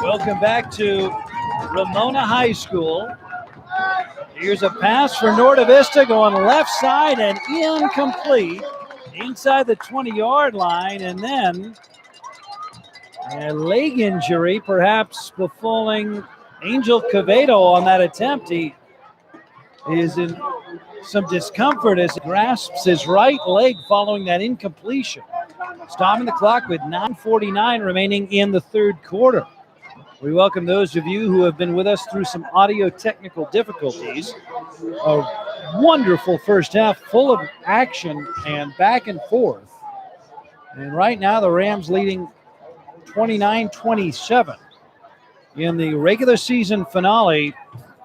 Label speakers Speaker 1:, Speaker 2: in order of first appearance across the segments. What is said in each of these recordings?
Speaker 1: Welcome back to Ramona High School. Here's a pass for Norte Vista going left side and incomplete inside the 20-yard line. And then a leg injury perhaps befalling Angel Quevedo on that attempt. He is in some discomfort as he grasps his right leg following that incompletion. Stopping the clock with 9:49 remaining in the third quarter. We welcome those of you who have been with us through some audio technical difficulties. A wonderful first half full of action and back and forth. And right now the Rams leading 29-27 in the regular season finale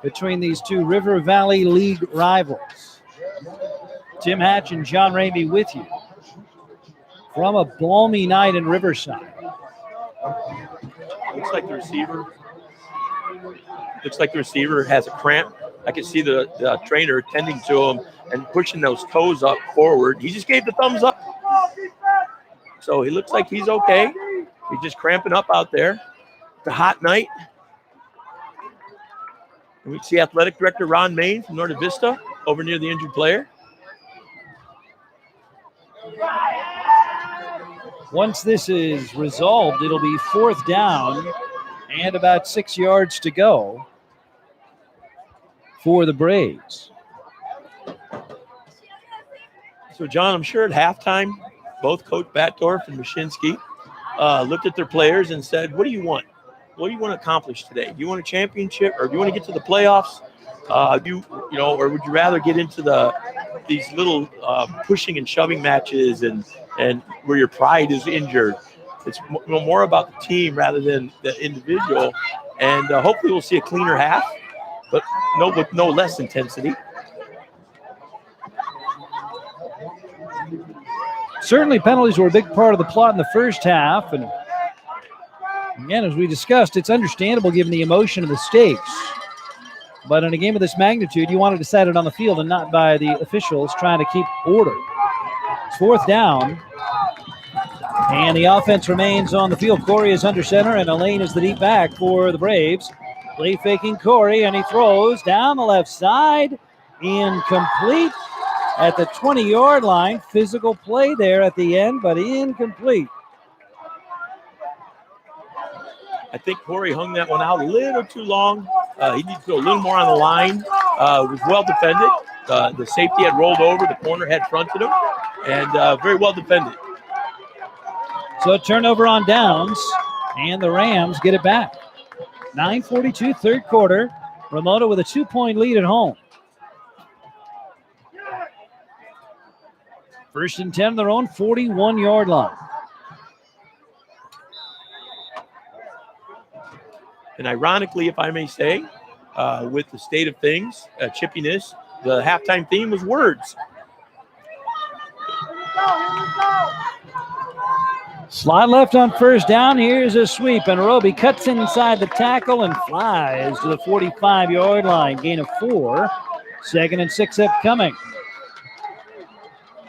Speaker 1: between these two River Valley League rivals. Tim Hatch and John Ramey with you from a balmy night in Riverside.
Speaker 2: Looks like the receiver has a cramp. I can see the trainer tending to him and pushing those toes up forward. He just gave the thumbs up. So he looks like he's okay. He's just cramping up out there. It's a hot night. And we see athletic director Ron Main from Norte Vista over near the injured player.
Speaker 1: Once this is resolved, it'll be fourth down and about 6 yards to go for the Braves.
Speaker 2: So, John, I'm sure at halftime, both Coach Batdorf and Mashinsky looked at their players and said, what do you want? What do you want to accomplish today? Do you want a championship, or do you want to get to the playoffs? Or would you rather get into these little pushing and shoving matches and where your pride is injured? It's more about the team rather than the individual. And hopefully we'll see a cleaner half, but with no less intensity.
Speaker 1: Certainly penalties were a big part of the plot in the first half. And again, as we discussed, it's understandable given the emotion of the stakes. But in a game of this magnitude, you want to decide it on the field and not by the officials trying to keep order. It's fourth down. And the offense remains on the field. Corey is under center, and Elaine is the deep back for the Braves. Play faking Corey, and he throws down the left side. Incomplete at the 20-yard line. Physical play there at the end, but incomplete.
Speaker 2: I think Corey hung that one out a little too long. He needs to go a little more on the line. It was well defended. The safety had rolled over. The corner had fronted him, and very well defended.
Speaker 1: So a turnover on downs, and the Rams get it back. 9:42, third quarter. Ramona with a 2-point lead at home. First and 10, their own 41-yard line.
Speaker 2: And ironically, if I may say, with the state of things, chippiness, the halftime theme was words.
Speaker 1: Slide left on first down. Here's a sweep, and Roby cuts inside the tackle and flies to the 45-yard line. Gain of 4. 2nd and 6 upcoming.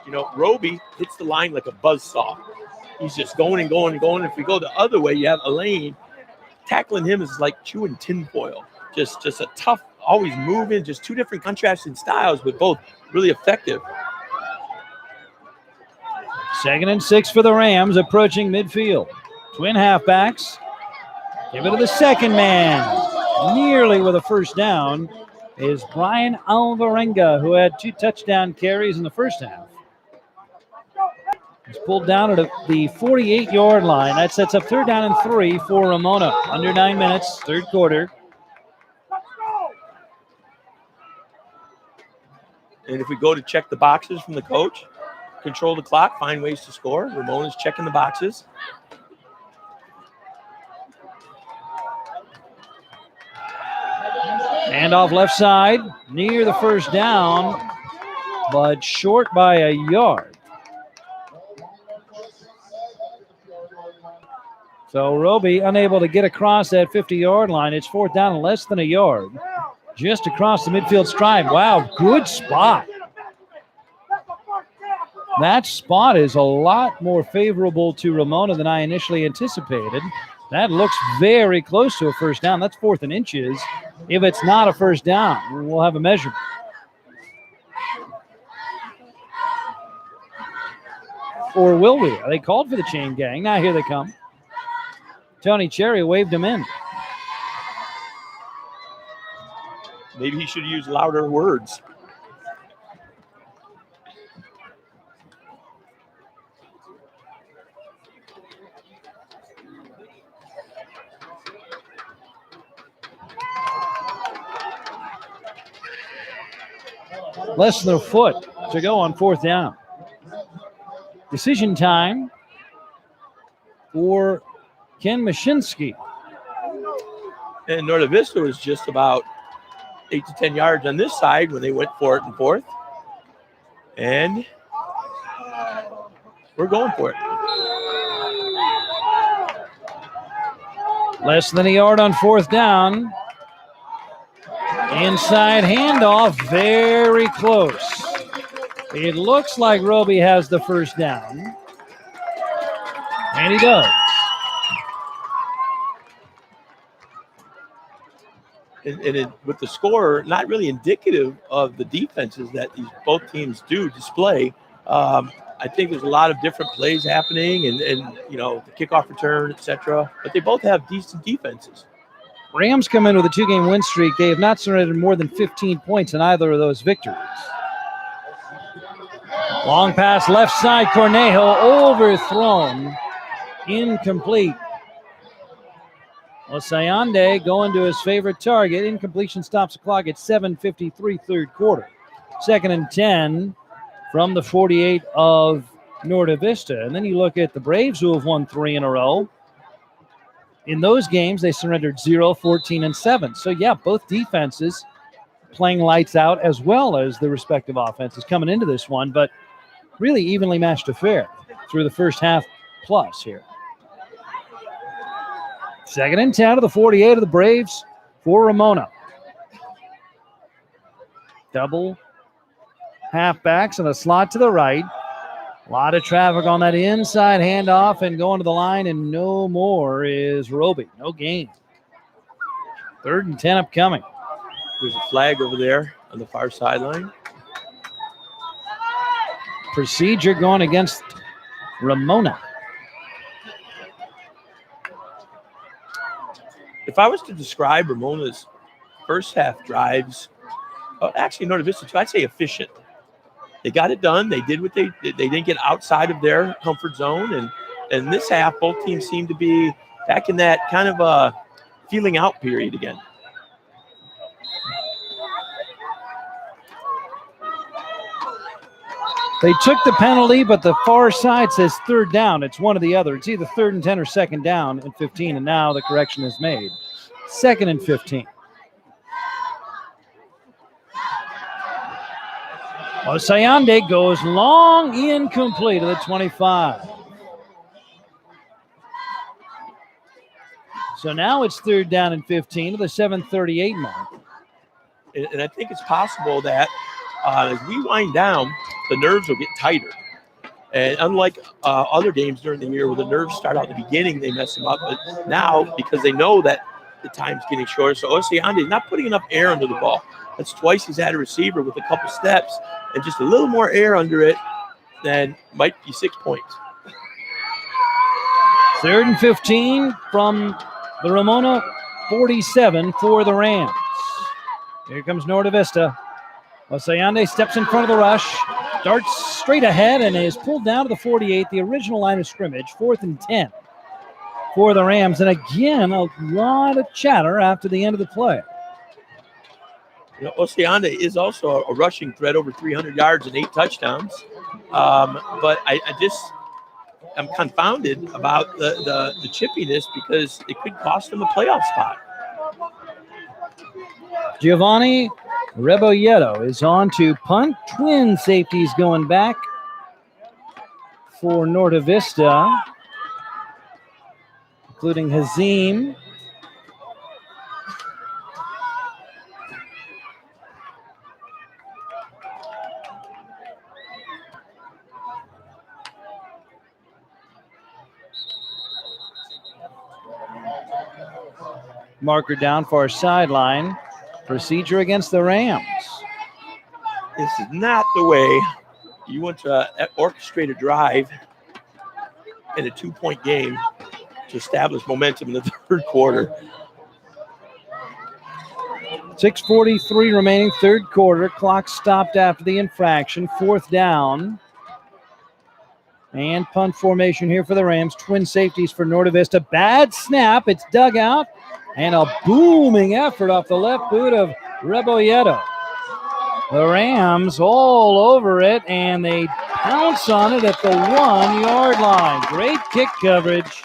Speaker 2: You know, Roby hits the line like a buzzsaw. He's just going and going and going. If we go the other way, you have Elaine. Tackling him is like chewing tinfoil. Just a tough, always moving, just two different contrasting styles, but both really effective.
Speaker 1: 2nd and 6 for the Rams, approaching midfield. Twin halfbacks. Give it to the second man. Nearly with a first down is Brian Alvarenga, who had 2 touchdown carries in the first half. He's pulled down at the 48-yard line. That sets up 3rd down and 3 for Ramona. Under 9 minutes, third quarter.
Speaker 2: And if we go to check the boxes from the coach, control the clock, find ways to score. Ramona's checking the boxes.
Speaker 1: Handoff left side, near the first down, but short by a yard. So Roby unable to get across that 50-yard line. It's 4th down and less than a yard. Just across the midfield stripe. Wow, good spot. That spot is a lot more favorable to Ramona than I initially anticipated. That looks very close to a first down. That's 4th and inches. If it's not a first down, we'll have a measurement. Or will we? They called for the chain gang. Now here they come. Tony Cherry waved him in.
Speaker 2: Maybe he should use louder words.
Speaker 1: Less than a foot to go on 4th down. Decision time for Ken Mashinsky.
Speaker 2: And Norte Vista was just about 8 to 10 yards on this side when they went for it and 4th. And we're going for it.
Speaker 1: Less than a yard on 4th down. Inside handoff, very close. It looks like Roby has the first down. And he does.
Speaker 2: And with the score, not really indicative of the defenses that both teams do display. I think there's a lot of different plays happening and the kickoff return, etc. But they both have decent defenses.
Speaker 1: Rams come in with a 2-game win streak. They have not surrendered more than 15 points in either of those victories. Long pass left side, Cornejo overthrown. Incomplete. Osayande going to his favorite target. Incompletion stops the clock at 7:53 third quarter. 2nd and 10 from the 48 of Norte Vista. And then you look at the Braves, who have won 3 in a row. In those games, they surrendered 0, 14, and 7. So, yeah, both defenses playing lights out as well as the respective offenses coming into this one, but really evenly matched affair through the first half plus here. 2nd and 10 of the 48 of the Braves for Ramona. Double halfbacks and a slot to the right. A lot of traffic on that inside handoff and going to the line, and no more is Roby. No gain. 3rd and 10 upcoming.
Speaker 2: There's a flag over there on the far sideline.
Speaker 1: Procedure going against Ramona.
Speaker 2: If I was to describe Ramona's first half drives, actually Norte Vista too, I'd say efficient. They got it done. They did what they didn't get outside of their comfort zone. And this half, both teams seem to be back in that kind of a feeling out period again.
Speaker 1: They took the penalty, but the far side says 3rd down. It's one or the other. It's either 3rd and 10 or 2nd down and 15, and now the correction is made. 2nd and 15. Osayande goes long, incomplete to the 25. So now it's 3rd down and 15 to the 7:38 mark.
Speaker 2: And I think it's possible that as we wind down, the nerves will get tighter. And unlike other games during the year where the nerves start out at the beginning, they mess them up. But now, because they know that the time's getting shorter, so Osayande is not putting enough air under the ball. That's twice he's had a receiver with a couple steps and just a little more air under it than might be 6 points.
Speaker 1: 3rd and 15 from the Ramona 47 for the Rams. Here comes Norte Vista. Osayande steps in front of the rush, darts straight ahead, and is pulled down to the 48, the original line of scrimmage, 4th and 10 for the Rams. And again, a lot of chatter after the end of the play.
Speaker 2: Osayande is also a rushing threat, over 300 yards and 8 touchdowns. But I'm confounded about the chippiness because it could cost them a playoff spot.
Speaker 1: Giovanni Rebolledo is on to punt. Twin safeties going back for Norte Vista, including Hazim. Marker down far sideline. Procedure against the Rams.
Speaker 2: This is not the way you want to orchestrate a drive in a 2-point game to establish momentum in the third quarter.
Speaker 1: 6:43 remaining, third quarter. Clock stopped after the infraction. Fourth down. And punt formation here for the Rams. Twin safeties for Norte Vista. Bad snap. It's dug out. And a booming effort off the left boot of Rebolledo. The Rams all over it, and they pounce on it at the 1-yard line. Great kick coverage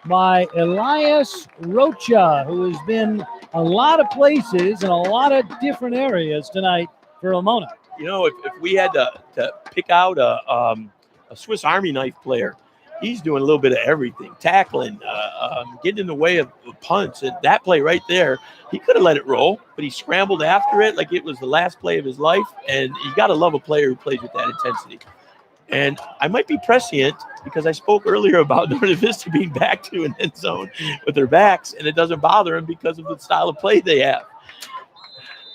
Speaker 1: by Elias Rocha, who has been a lot of places in a lot of different areas tonight for Ramona.
Speaker 2: You know, if we had to pick out a Swiss Army knife player, he's doing a little bit of everything, tackling, getting in the way of punts. And that play right there, he could have let it roll, but he scrambled after it like it was the last play of his life. And you got to love a player who plays with that intensity. And I might be prescient because I spoke earlier about Norte Vista being back to an end zone with their backs, and it doesn't bother them because of the style of play they have.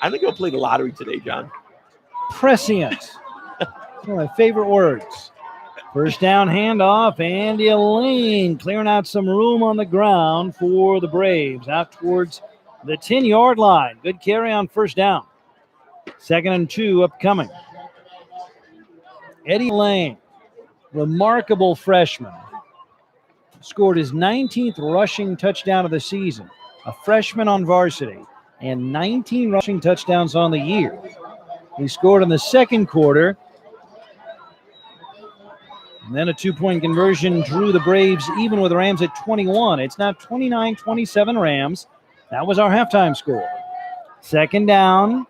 Speaker 2: I'm going to go play the lottery today, John.
Speaker 1: Prescient. One of my favorite words. First down handoff, Andy Lane clearing out some room on the ground for the Braves out towards the 10-yard line. Good carry on first down. 2nd and 2 upcoming. Eddie Lane, remarkable freshman, scored his 19th rushing touchdown of the season. A freshman on varsity and 19 rushing touchdowns on the year. He scored in the second quarter. And then a 2-point conversion drew the Braves even with the Rams at 21. It's now 29-27 Rams. That was our halftime score. 2nd down.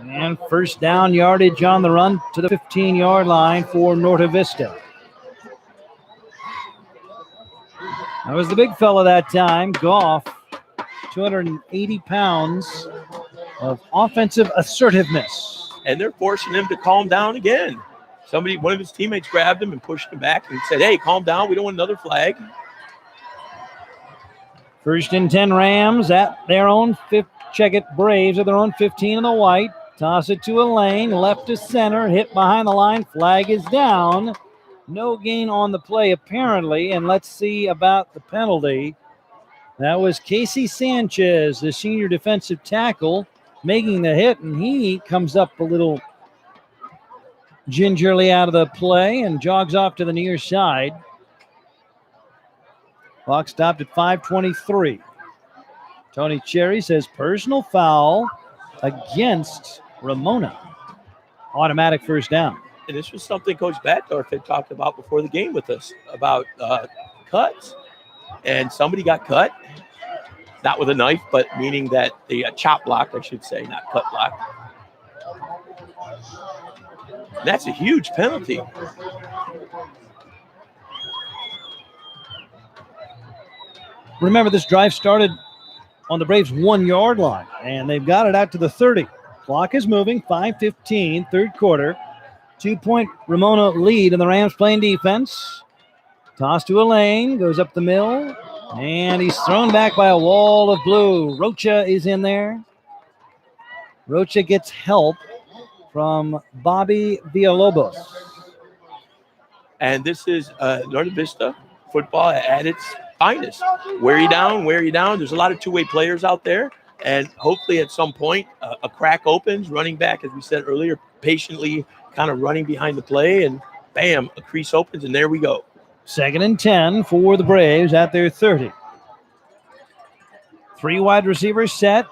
Speaker 1: And first down yardage on the run to the 15-yard line for Norte Vista. That was the big fella that time, Goff. 280 pounds of offensive assertiveness.
Speaker 2: And they're forcing him to calm down again. One of his teammates grabbed him and pushed him back and said, hey, calm down. We don't want another flag.
Speaker 1: 1st and 10 Rams at their own check it. Braves at their own 15 in the white. Toss it to a Lane. Left to center. Hit behind the line. Flag is down. No gain on the play apparently. And let's see about the penalty. That was Casey Sanchez, the senior defensive tackle, making the hit. And he comes up a little gingerly out of the play and jogs off to the near side. Clock stopped at 5:23. Tony Cherry says personal foul against Ramona. Automatic first down.
Speaker 2: And this was something Coach Batdorf had talked about before the game with us about cuts. And somebody got cut, not with a knife, but meaning that the chop block, I should say, not cut block. That's a huge penalty.
Speaker 1: Remember, this drive started on the Braves' 1-yard line, and they've got it out to the 30. Clock is moving, 5:15, third quarter. 2-point Ramona lead, and the Rams playing defense. Toss to a Lane, goes up the middle, and he's thrown back by a wall of blue. Rocha is in there. Rocha gets help from Bobby Villalobos.
Speaker 2: And this is Norte Vista football at its finest. Wear you down. There's a lot of two-way players out there. And hopefully at some point a crack opens, running back, as we said earlier, patiently kind of running behind the play, and bam, a crease opens, and there we go.
Speaker 1: 2nd and 10 for the Braves at their 30. 3 wide receivers set.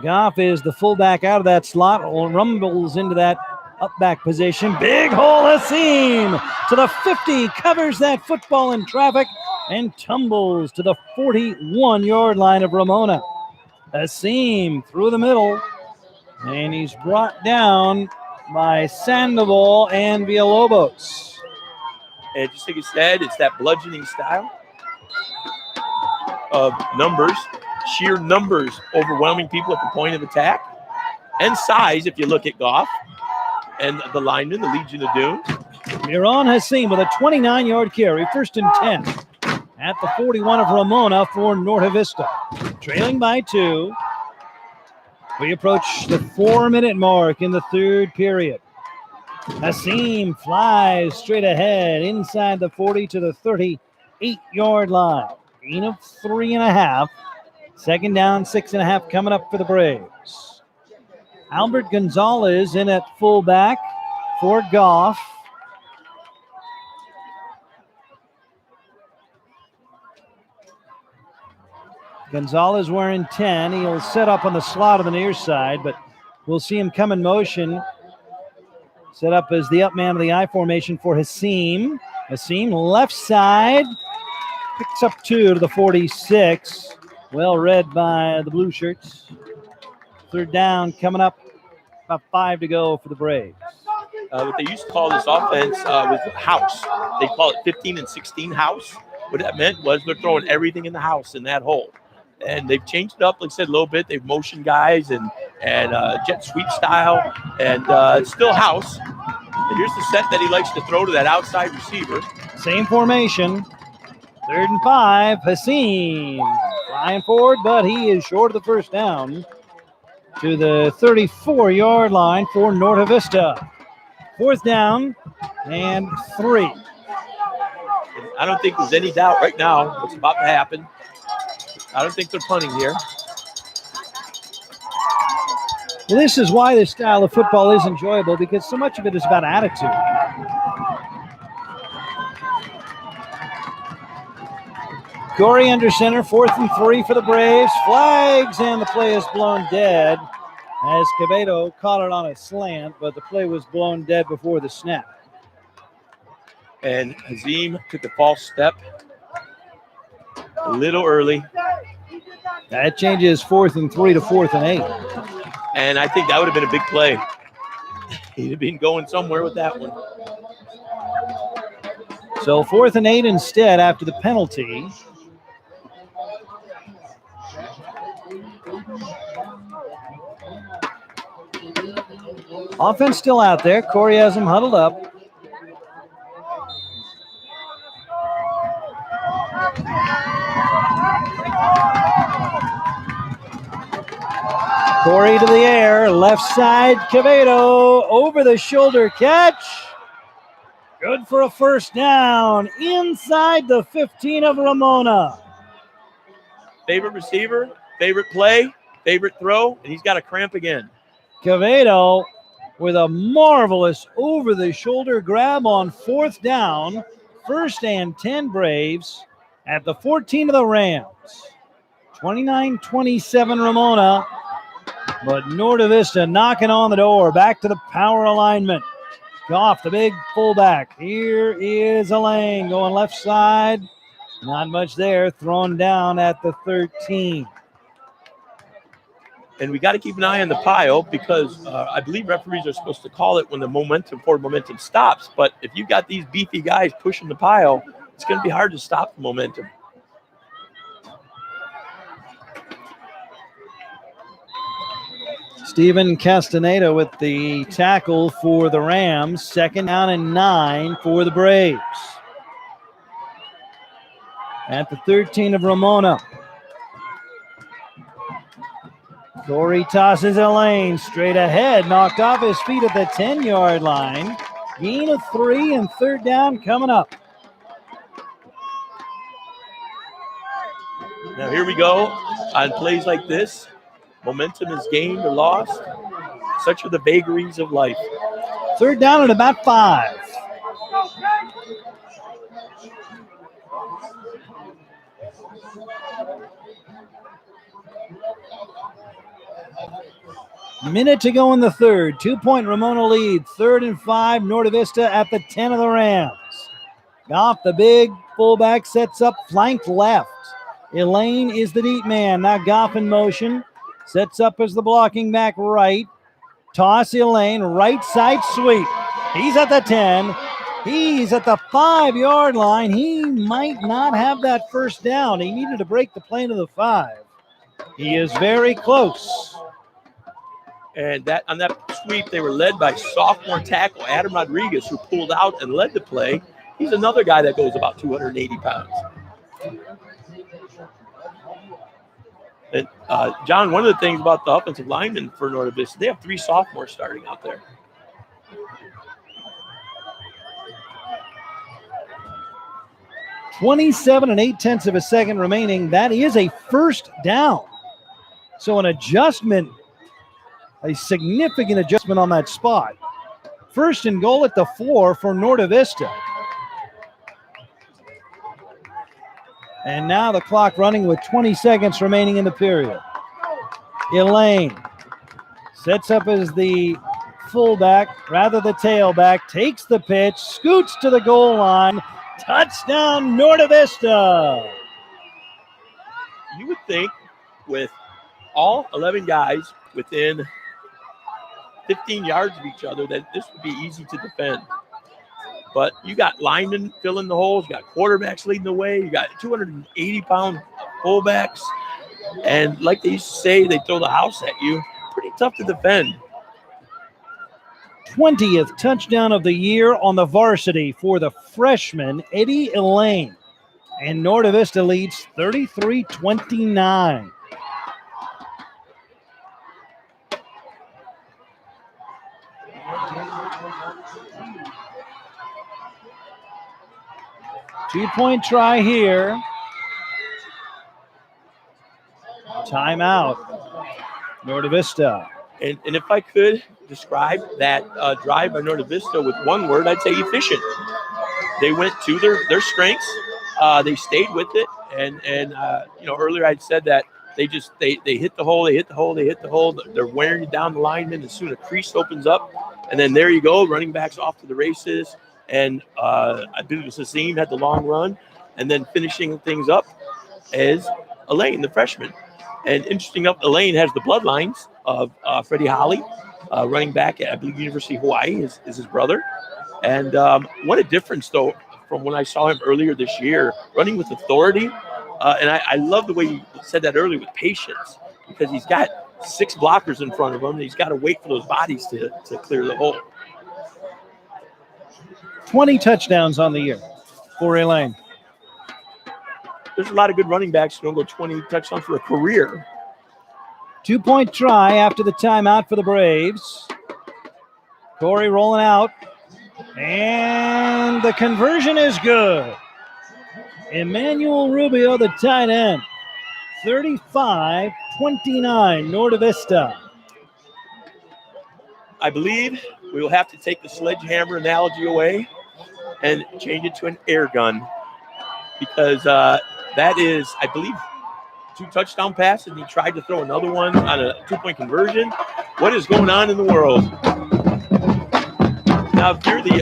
Speaker 1: Goff is the fullback out of that slot, rumbles into that up back position. Big hole, Hasim to the 50, covers that football in traffic and tumbles to the 41-yard line of Ramona. Hasim through the middle. And he's brought down by Sandoval and Villalobos.
Speaker 2: And just like you said, it's that bludgeoning style of numbers, sheer numbers overwhelming people at the point of attack, and size if you look at Goff and the lineman, the Legion of Doom.
Speaker 1: Miran Hasim with a 29-yard carry, 1st and 10 at the 41 of Ramona for Norte Vista. Trailing by 2. We approach the 4-minute mark in the third period. Hasim flies straight ahead inside the 40 to the 38-yard line. Gain of 3.5. 2nd down, 6.5 coming up for the Braves. Albert Gonzalez in at fullback for Goff. Gonzalez wearing 10. He'll set up on the slot on the near side, but we'll see him come in motion. Set up as the up man of the I formation for Hasim. Hasim left side. Picks up 2 to the 46. Well read by the blue shirts. 3rd down coming up. About 5 to go for the Braves.
Speaker 2: What they used to call this offense was house. They call it 15 and 16 house. What that meant was they're throwing everything in the house in that hole. And they've changed it up, like I said, a little bit. They've motioned guys and jet sweep style. And it's still house. And here's the set that he likes to throw to that outside receiver.
Speaker 1: Same formation. 3rd and 5. Hasim flying forward, but he is short of the 1st down to the 34-yard line for Norte Vista. 4th down and 3.
Speaker 2: And I don't think there's any doubt right now what's about to happen. I don't think they're punting here.
Speaker 1: Well, this is why this style of football is enjoyable, because so much of it is about attitude. Corey under center, 4th and 3 for the Braves. Flags, and the play is blown dead as Quevedo caught it on a slant, but the play was blown dead before the snap.
Speaker 2: And Hasim took a false step a little early.
Speaker 1: That changes 4th and 3 to 4th and 8.
Speaker 2: And I think that would have been a big play. He'd have been going somewhere with that one.
Speaker 1: So 4th and 8 instead after the penalty. Offense still out there. Corey has them huddled up. Corey to the air, left side, Quevedo, over the shoulder catch. Good for a 1st down inside the 15 of Ramona.
Speaker 2: Favorite receiver, favorite play, favorite throw, and he's got a cramp again.
Speaker 1: Quevedo with a marvelous over-the-shoulder grab on 4th down. 1st and 10 Braves at the 14 of the Rams. 29-27 Ramona. But Norte Vista knocking on the door. Back to the power alignment. Goff, the big fullback. Here is Elaine going left side. Not much there. Thrown down at the 13.
Speaker 2: And we got to keep an eye on the pile because I believe referees are supposed to call it when the forward momentum stops. But if you've got these beefy guys pushing the pile, it's going to be hard to stop the momentum.
Speaker 1: Steven Castaneda with the tackle for the Rams. 2nd down and 9 for the Braves. At the 13 of Ramona. Corey tosses Elaine straight ahead. Knocked off his feet at the 10-yard line. Gain of 3 and 3rd down coming up.
Speaker 2: Now here we go on plays like this. Momentum is gained or lost. Such are the vagaries of life.
Speaker 1: 3rd down at about 5. Minute to go in the 3rd. 2-point Ramona lead. 3rd and 5. Norte Vista at the 10 of the Rams. Goff, the big fullback, sets up flank left. Elaine is the deep man. Now Goff in motion. Sets up as the blocking back right. Toss Elaine, right side sweep. He's at the 10. He's at the 5-yard line. He might not have that first down. He needed to break the plane of the 5. He is very close.
Speaker 2: And that on that sweep, they were led by sophomore tackle Adam Rodriguez, who pulled out and led the play. He's another guy that goes about 280 pounds. And, John, one of the things about the offensive linemen for Norte Vista, they have 3 sophomores starting out there.
Speaker 1: .27 8/10 of a second remaining. That is a first down. So an adjustment, a significant adjustment on that spot. First and goal at the 4 for Norte Vista. And now the clock running with 20 seconds remaining in the period. Elaine sets up as the fullback, rather the tailback, takes the pitch, scoots to the goal line. Touchdown, Norte Vista.
Speaker 2: You would think with all 11 guys within 15 yards of each other that this would be easy to defend. But you got linemen filling the holes. You got quarterbacks leading the way. You got 280-pound fullbacks. And like they used to say, they throw the house at you. Pretty tough to defend.
Speaker 1: 20th touchdown of the year on the varsity for the freshman, Eddie Elaine. And Norte Vista leads 33-29. Two-point try here. Timeout. Norte Vista.
Speaker 2: And if I could describe that drive by Norte Vista with one word, I'd say efficient. They went to their strengths. They stayed with it. And earlier I'd said that they hit the hole, they hit the hole, they hit the hole. They're wearing down the linemen as soon as a crease opens up. And then there you go, running backs off to the races. And I believe Sassim had the long run. And then finishing things up is Elaine, the freshman. And interesting enough, Elaine has the bloodlines of Freddie Holly, running back at, I believe, University of Hawaii is his brother. And what a difference, though, from when I saw him earlier this year, running with authority. And I love the way you said that earlier with patience, because he's got 6 blockers in front of him, and he's got to wait for those bodies to clear the hole.
Speaker 1: 20 touchdowns on the year for Elaine.
Speaker 2: There's a lot of good running backs who don't go 20 touchdowns for a career.
Speaker 1: 2-point try after the timeout for the Braves. Corey rolling out. And the conversion is good. Emmanuel Rubio, the tight end. 35-29, Norte Vista.
Speaker 2: I believe we will have to take the sledgehammer analogy away and change it to an air gun, because that is, I believe, 2 touchdown passes, and he tried to throw another one on a 2-point conversion. What is going on in the world? Now, if you're the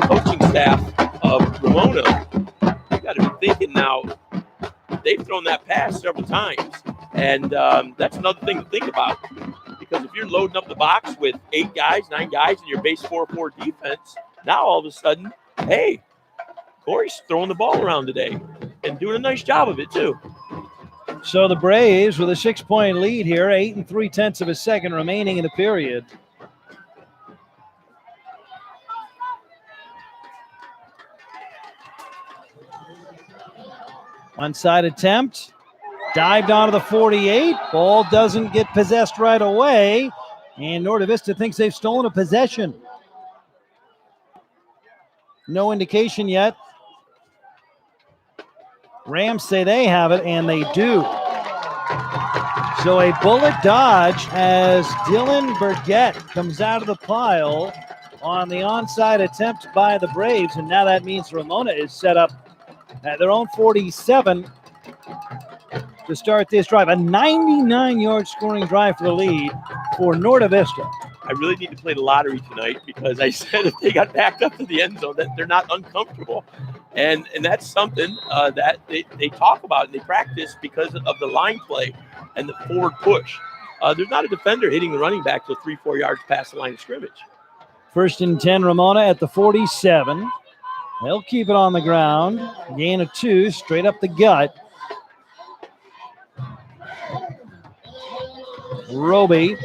Speaker 2: coaching staff of Ramona, you got to be thinking now, they've thrown that pass several times, and that's another thing to think about, because if you're loading up the box with 8 guys, 9 guys in your base 4-4 defense, now all of a sudden, hey, Corey's throwing the ball around today and doing a nice job of it too.
Speaker 1: So the Braves with a 6-point lead here, 8 3/10 of a second remaining in the period. Onside attempt, dived onto the 48. Ball doesn't get possessed right away, and Norte Vista thinks they've stolen a possession. No indication yet. Rams say they have it, and they do. So a bullet dodge as Dylan Burgett comes out of the pile on the onside attempt by the Braves, and now that means Ramona is set up at their own 47 to start this drive. A 99-yard scoring drive for the lead for Norte Vista.
Speaker 2: I really need to play the lottery tonight, because I said if they got backed up to the end zone, that they're not uncomfortable. And that's something that they talk about and they practice because of the line play. and the forward push. There's not a defender hitting the running back till 3-4 yards past the line of scrimmage.
Speaker 1: 1st and 10, Ramona at the 47. They'll keep it on the ground. Gain of 2, straight up the gut. Roby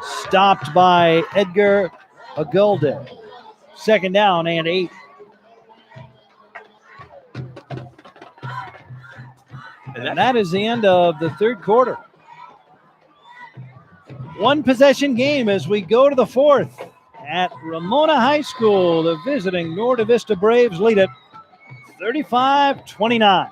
Speaker 1: stopped by Edgar Agulde. 2nd down and 8. And that is the end of the 3rd quarter. 1 possession game as we go to the 4th at Ramona High School. The visiting Norte Vista Braves lead it 35-29.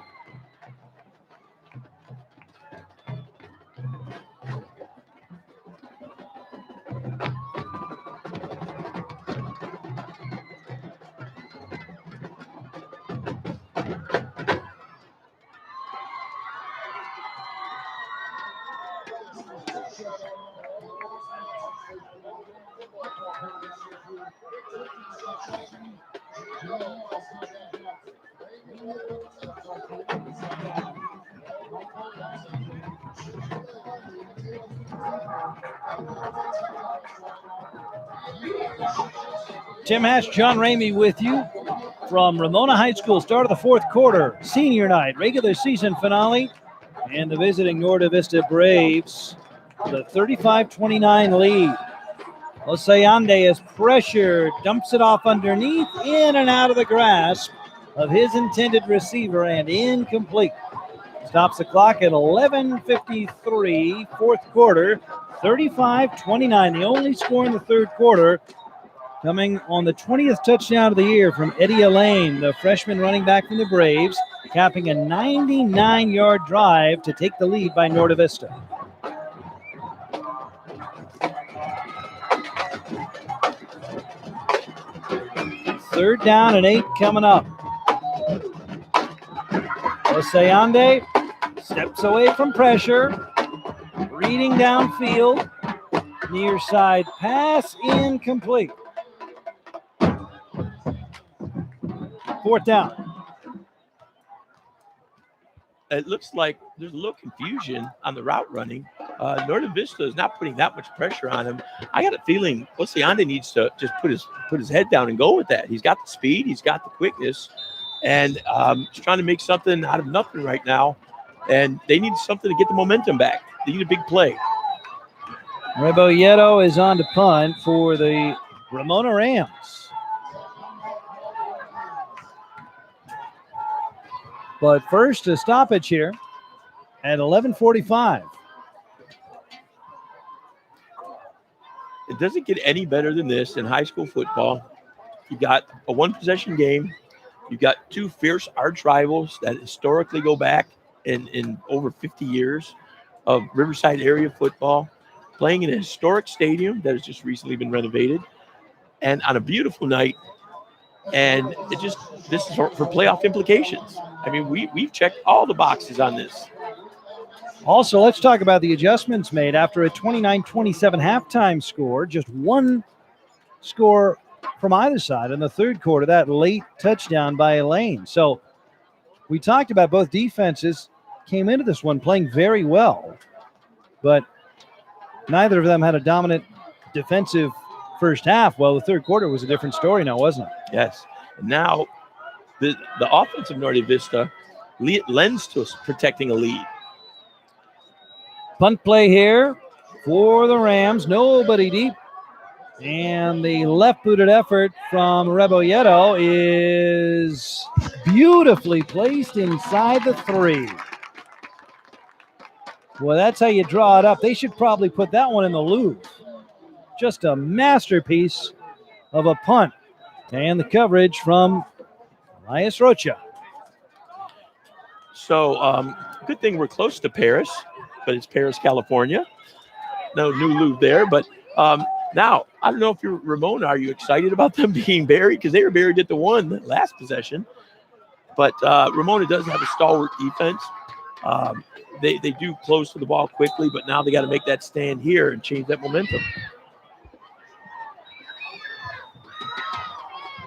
Speaker 1: Tim Hatch, John Ramey with you from Ramona High School. Start of the 4th quarter, senior night, regular season finale, and the visiting Norte Vista Braves with a 35-29 lead. Osayande is pressured, dumps it off underneath, in and out of the grasp of his intended receiver, and incomplete. Stops the clock at 11:53, 4th quarter, 35-29. The only score in the 3rd quarter coming on the 20th touchdown of the year from Eddie Elaine, the freshman running back from the Braves, capping a 99-yard drive to take the lead by Norte Vista. Third down and 8 coming up. Osayande steps away from pressure, reading downfield, near side pass, incomplete. 4th down.
Speaker 2: It looks like there's a little confusion on the route running. Norte Vista is not putting that much pressure on him. I got a feeling Osayande needs to just put his head down and go with that. He's got the speed, he's got the quickness, and he's trying to make something out of nothing right now. And they need something to get the momentum back. They need a big play.
Speaker 1: Rebolledo is on to punt for the Ramona Rams. But first, a stoppage here at 11:45.
Speaker 2: It doesn't get any better than this in high school football. You got a 1-possession game. You got 2 fierce arch rivals that historically go back in over 50 years of Riverside area football, playing in a historic stadium that has just recently been renovated, and on a beautiful night. And this is for playoff implications. I mean, we've checked all the boxes on this.
Speaker 1: Also, let's talk about the adjustments made after a 29-27 halftime score. Just 1 score from either side in the 3rd quarter, that late touchdown by Elaine. So we talked about both defenses came into this one playing very well, but neither of them had a dominant defensive first half. Well, the 3rd quarter was a different story now, wasn't it?
Speaker 2: Yes. And now the offense of Norte Vista lends to us protecting a lead.
Speaker 1: Punt play here for the Rams. Nobody deep. And the left-booted effort from Rebolledo is beautifully placed inside the 3. Well, that's how you draw it up. They should probably put that one in the Louvre. Just a masterpiece of a punt. And the coverage from Elias Rocha.
Speaker 2: So good thing we're close to Paris, but it's Paris, California. No new Louvre there. But now, I don't know if you're Ramona. Are you excited about them being buried? Because they were buried at the 1 last possession. But Ramona does have a stalwart defense. They do close to the ball quickly, but now they got to make that stand here and change that momentum.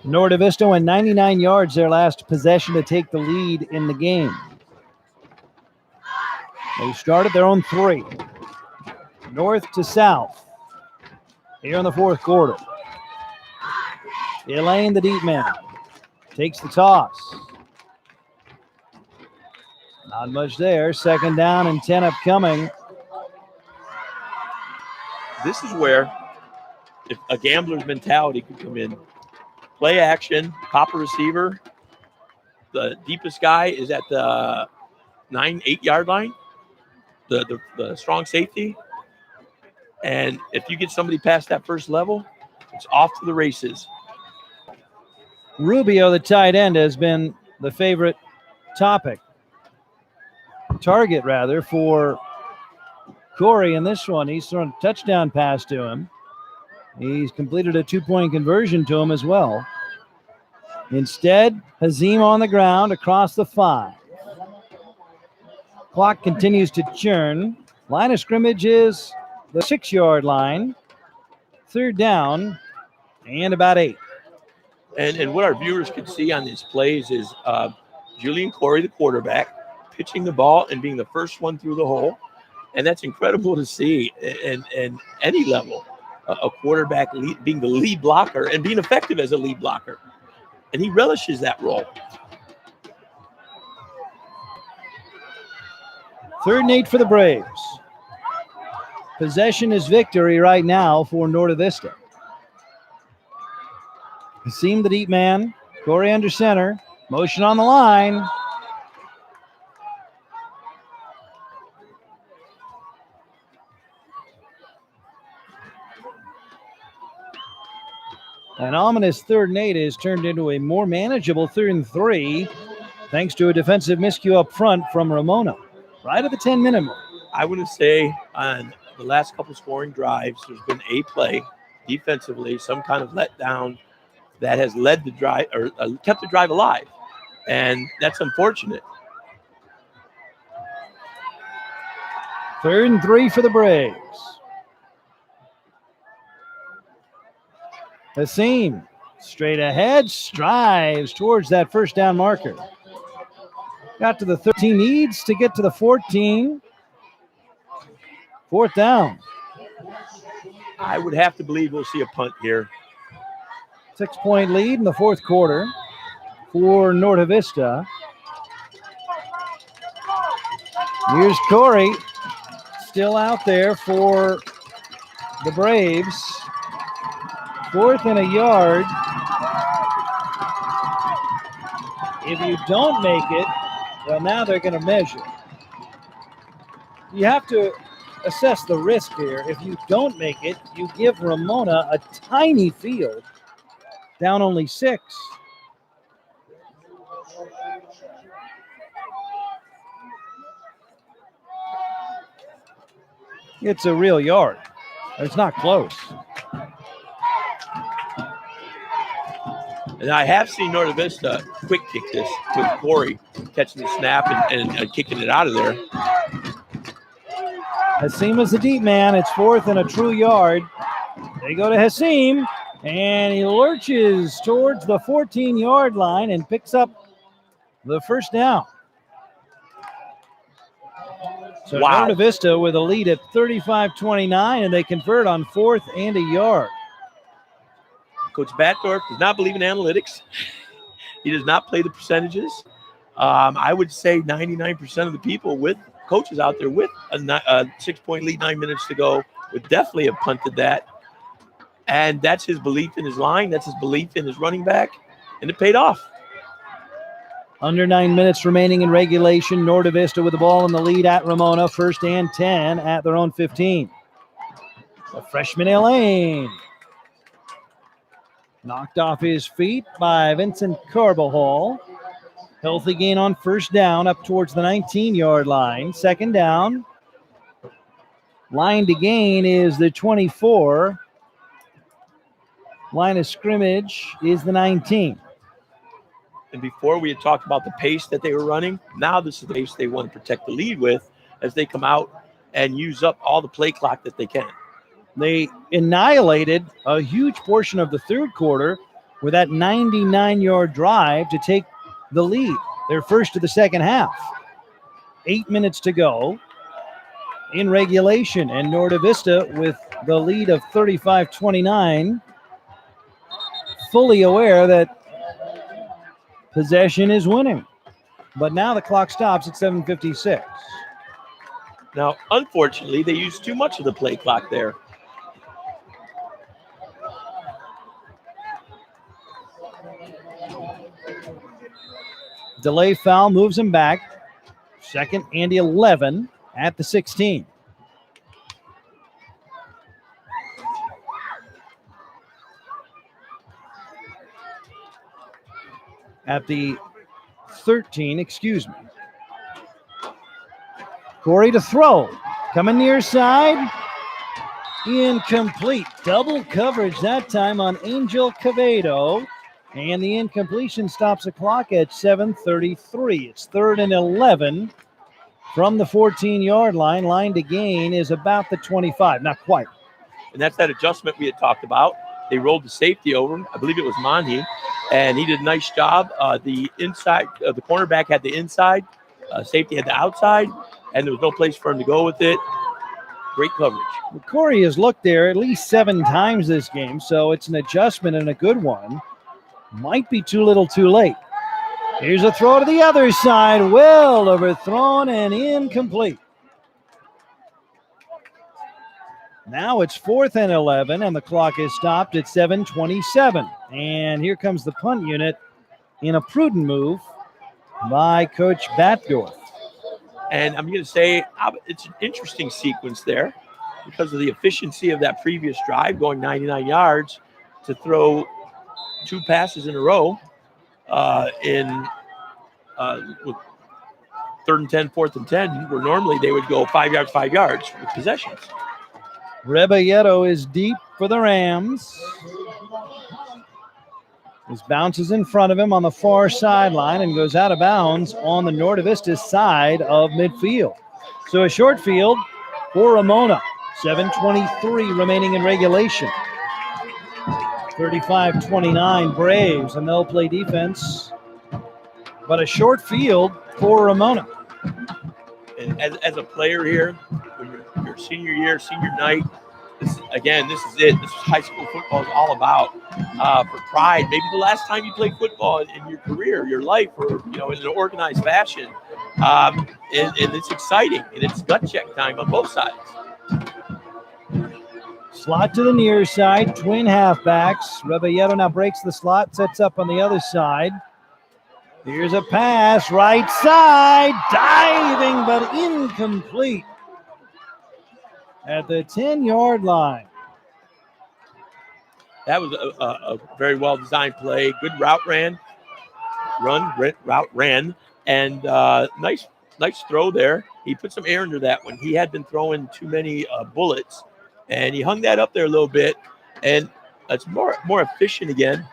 Speaker 1: Norte Vista went 99 yards their last possession to take the lead in the game. They started their own 3. North to south here in the fourth quarter. Elaine, the deep man, takes the toss. Not much there. Second down and 10 upcoming.
Speaker 2: This is where if a gambler's mentality could come in. Play action, pop a receiver. The deepest guy is at the 8 yard line, the strong safety. And if you get somebody past that first level, it's off to the races.
Speaker 1: Rubio, the tight end, has been the favorite target for Corey in this one. He's thrown a touchdown pass to him. He's completed a 2-point conversion to him as well. Instead, Hazim on the ground across the 5. Clock continues to churn. Line of scrimmage is the 6 yard line. Third down and about 8.
Speaker 2: And what our viewers could see on these plays is Julian Corey, the quarterback, pitching the ball and being the first one through the hole. And that's incredible to see in any level. A quarterback being the lead blocker and being effective as a lead blocker. And he relishes that role.
Speaker 1: 3rd and 8 for the Braves. Possession is victory right now for Norte Vista. Hasim, the deep man. Corey under center. Motion on the line. An ominous 3rd and 8 is turned into a more manageable 3rd and 3 thanks to a defensive miscue up front from Ramona. Right at the 10-minute mark.
Speaker 2: I would say on the last couple scoring drives, there's been a play defensively, some kind of letdown that has led the drive or kept the drive alive. And that's unfortunate.
Speaker 1: 3rd and 3 for the Braves. Hasim straight ahead, strives towards that first down marker. Got to the 13, needs to get to the 14. 4th down.
Speaker 2: I would have to believe we'll see a punt here.
Speaker 1: 6-point lead in the fourth quarter for Norte Vista. Here's Corey, still out there for the Braves. 4th and a yard. If you don't make it, well, now they're going to measure. You have to assess the risk here. If you don't make it, you give Ramona a tiny field, down only 6. It's a real yard. It's not close.
Speaker 2: And I have seen Norte Vista quick kick this with Corey catching the snap and kicking it out of there.
Speaker 1: Hasim is the deep man. It's 4th and a true yard. They go to Hasim, and he lurches towards the 14-yard line and picks up the first down. So
Speaker 2: Wow.
Speaker 1: Norte Vista with a lead at 35-29, and they convert on 4th and a yard.
Speaker 2: Coach Batdorf does not believe in analytics. He does not play the percentages. I would say 99% of the people with coaches out there with a 6-point lead, 9 minutes to go, would definitely have punted that. And that's his belief in his line. That's his belief in his running back. And it paid off.
Speaker 1: Under 9 minutes remaining in regulation. Norte Vista with the ball in the lead at Ramona. 1st and 10 at their own 15. The freshman Elaine. Knocked off his feet by Vincent Carbajal. Healthy gain on first down up towards the 19-yard line. 2nd down. Line to gain is the 24. Line of scrimmage is the 19.
Speaker 2: And before we had talked about the pace that they were running, now this is the pace they want to protect the lead with as they come out and use up all the play clock that they can.
Speaker 1: They annihilated a huge portion of the third quarter with that 99-yard drive to take the lead. Their first of the second half. 8 minutes to go. in regulation, and Norte Vista with the lead of 35-29, fully aware that possession is winning. But now the clock stops at 7:56.
Speaker 2: Now, unfortunately, they used too much of the play clock there.
Speaker 1: Delay foul moves him back. Second and 11 at the 16. At the 13, excuse me. Corey to throw. Coming near side. Incomplete. Double coverage that time on Angel Quevedo. And the incompletion stops the clock at 7:33. It's 3rd and 11 from the 14-yard line. Line to gain is about the 25. Not quite.
Speaker 2: And that's that adjustment we had talked about. They rolled the safety over. I believe it was Monty. And he did a nice job. The inside, the cornerback had the inside. Safety had the outside. And there was no place for him to go with it. Great coverage.
Speaker 1: Well, Corey has looked there at least 7 times this game, so it's an adjustment and a good one. Might be too little too late. Here's a throw to the other side. Well overthrown and incomplete. Now it's 4th and 11, and the clock is stopped at 7:27. And here comes the punt unit in a prudent move by Coach Batdorf.
Speaker 2: And I'm going to say it's an interesting sequence there because of the efficiency of that previous drive, going 99 yards, to throw 2 passes in a row with 3rd and 10, 4th and 10, where normally they would go 5 yards with possessions.
Speaker 1: Rebolledo is deep for the Rams. This bounces in front of him on the far sideline and goes out of bounds on the Norte Vista side of midfield. So a short field for Ramona. 7:23 remaining in regulation. 35-29 Braves, and they'll play defense. But a short field for Ramona.
Speaker 2: And as a player here, when your senior year, senior night, this is it. This is high school football is all about. For pride, maybe the last time you played football in your career, your life, or in an organized fashion. And it's exciting, and it's gut check time on both sides.
Speaker 1: Slot to the near side, twin halfbacks. Rebolledo now breaks the slot, sets up on the other side. Here's a pass, right side, diving but incomplete at the 10-yard line.
Speaker 2: That was a very well-designed play. Good route ran, and nice throw there. He put some air into that one. He had been throwing too many bullets, and he hung that up there a little bit, and it's more efficient again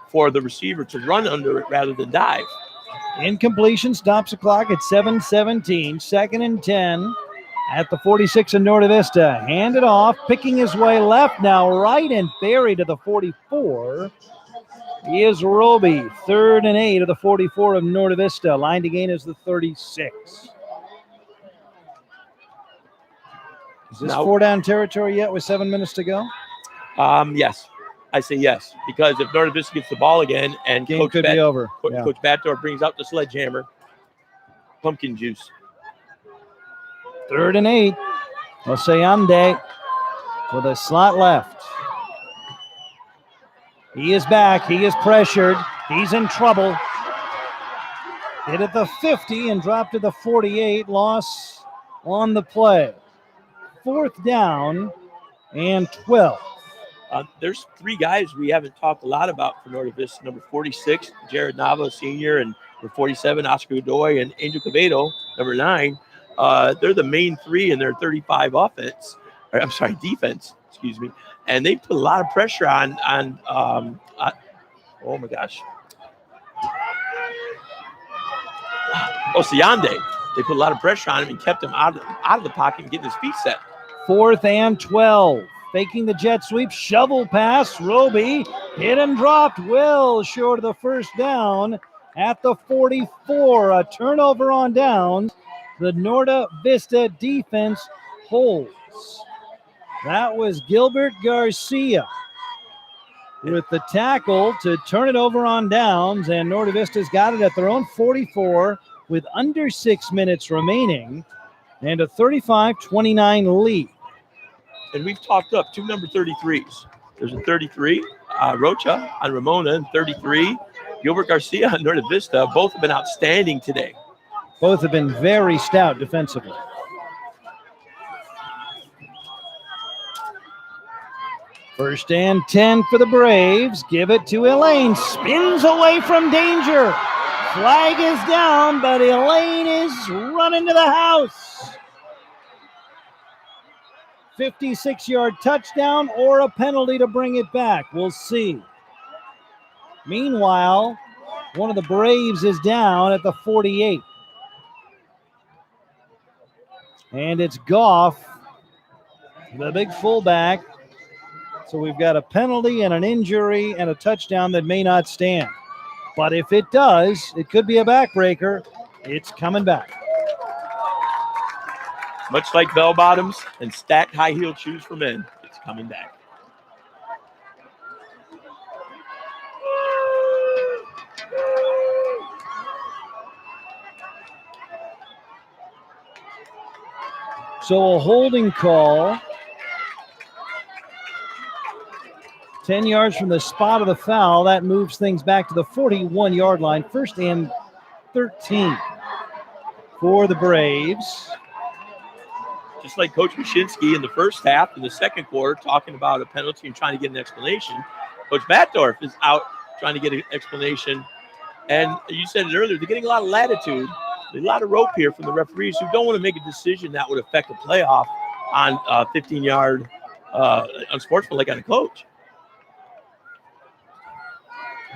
Speaker 2: for the receiver to run under it rather than dive.
Speaker 1: Incompletion stops the clock at 7:17. 2nd and 10 at the 46 in Norte Vista. Handed off, picking his way left, now right, and buried to the 44 is Roby. 3rd and 8 of the 44 of Norte Vista. Line to gain is the 36. Is this 4-down territory yet with 7 minutes to go?
Speaker 2: Yes. I say yes, because if Norte Vista gets the ball again and
Speaker 1: game could be over.
Speaker 2: Coach Batdorf brings out the sledgehammer, pumpkin juice.
Speaker 1: 3rd and 8. Oseande with a slot left. He is back. He is pressured. He's in trouble. Hit at the 50 and dropped to the 48. Loss on the play. 4th down and 12.
Speaker 2: There's 3 guys we haven't talked a lot about for Norte Vista. Number 46, Jared Nava, senior, and number 47, Oscar Godoy, and Angel Quevedo, number 9. They're the main 3 in their 35 defense, excuse me. And they put a lot of pressure on oh my gosh. Oseande. They put a lot of pressure on him and kept him out of the pocket and getting his feet set.
Speaker 1: 4th and 12. Faking the jet sweep, shovel pass. Roby hit and dropped well short of the 1st down at the 44. A turnover on downs, the Norda Vista defense holds. That was Gilbert Garcia with the tackle to turn it over on downs, and Norda Vista's got it at their own 44 with under 6 minutes remaining and a 35-29 lead.
Speaker 2: And we've talked up two number 33s. There's a 33, Rocha on Ramona, and 33, Gilbert Garcia on Norda Vista. Both have been outstanding today.
Speaker 1: Both have been very stout defensively. First and 10 for the Braves. Give it to Elaine. Spins away from danger. Flag is down, but Elaine is running to the house. 56-yard touchdown or a penalty to bring it back. We'll see. Meanwhile, one of the Braves is down at the 48. And it's Goff, the big fullback. So we've got a penalty and an injury and a touchdown that may not stand. But if it does, it could be a backbreaker. It's coming back.
Speaker 2: Much like bell bottoms and stacked high heel shoes for men, it's coming back.
Speaker 1: So a holding call. 10 yards from the spot of the foul. That moves things back to the 41-yard line. First and 13 for the Braves.
Speaker 2: Just like Coach Mashinsky in the first half, in the second quarter, talking about a penalty and trying to get an explanation, Coach Batdorf is out trying to get an explanation. And you said it earlier, they're getting a lot of latitude, a lot of rope here from the referees who don't want to make a decision that would affect a playoff on 15-yard unsportsmanlike on a coach.